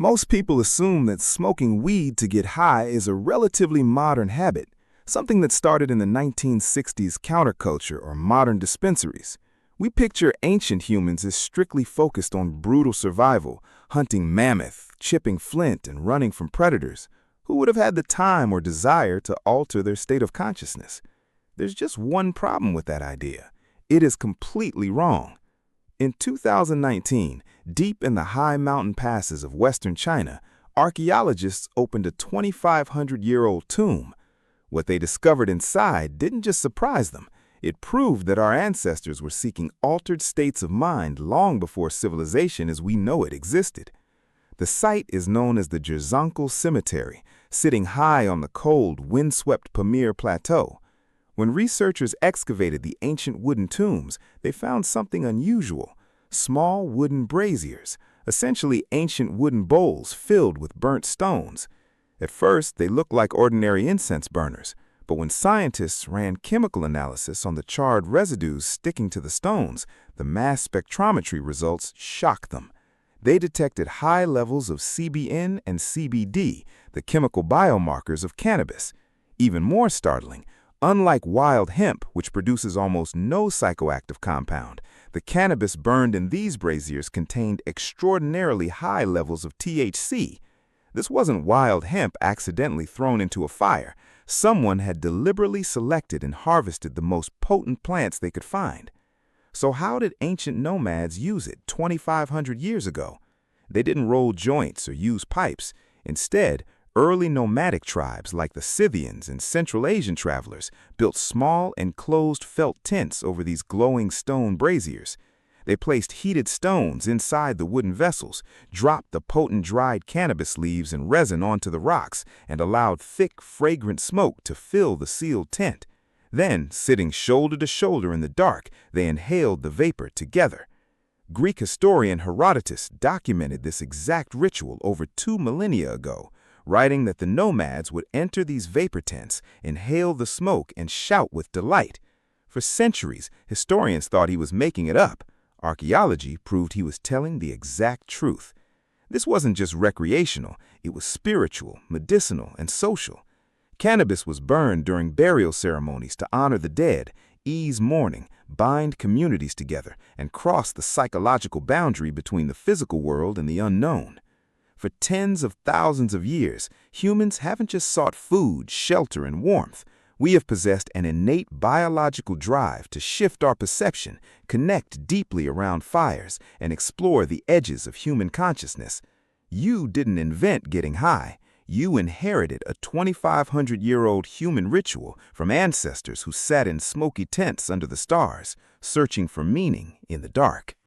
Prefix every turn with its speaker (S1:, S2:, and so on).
S1: Most people assume that smoking weed to get high is a relatively modern habit, something that started in the 1960s counterculture or modern dispensaries. We picture ancient humans as strictly focused on brutal survival, hunting mammoth, chipping flint, and running from predators. Who would have had the time or desire to alter their state of consciousness? There's just one problem with that idea. It is completely wrong. In 2019, deep in the high mountain passes of western China, archaeologists opened a 2,500-year-old tomb. What they discovered inside didn't just surprise them. It proved that our ancestors were seeking altered states of mind long before civilization as we know it existed. The site is known as the Jirzankal Cemetery, sitting high on the cold, windswept Pamir Plateau. When researchers excavated the ancient wooden tombs, they found something unusual: small wooden braziers, essentially ancient wooden bowls filled with burnt stones. At first, they looked like ordinary incense burners, but when scientists ran chemical analysis on the charred residues sticking to the stones, the mass spectrometry results shocked them. They detected high levels of CBN and CBD, the chemical biomarkers of cannabis. Even more startling, unlike wild hemp, which produces almost no psychoactive compound, the cannabis burned in these braziers contained extraordinarily high levels of THC. This wasn't wild hemp accidentally thrown into a fire. Someone had deliberately selected and harvested the most potent plants they could find. So how did ancient nomads use it 2,500 years ago? They didn't roll joints or use pipes. Instead, early nomadic tribes like the Scythians and Central Asian travelers built small enclosed felt tents over these glowing stone braziers. They placed heated stones inside the wooden vessels, dropped the potent dried cannabis leaves and resin onto the rocks, and allowed thick, fragrant smoke to fill the sealed tent. Then, sitting shoulder to shoulder in the dark, they inhaled the vapor together. Greek historian Herodotus documented this exact ritual over 2 millennia ago, writing that the nomads would enter these vapor tents, inhale the smoke, and shout with delight. For centuries, historians thought he was making it up. Archaeology proved he was telling the exact truth. This wasn't just recreational, it was spiritual, medicinal, and social. Cannabis was burned during burial ceremonies to honor the dead, ease mourning, bind communities together, and cross the psychological boundary between the physical world and the unknown. For tens of thousands of years, humans haven't just sought food, shelter, and warmth. We have possessed an innate biological drive to shift our perception, connect deeply around fires, and explore the edges of human consciousness. You didn't invent getting high. You inherited a 2,500-year-old human ritual from ancestors who sat in smoky tents under the stars, searching for meaning in the dark.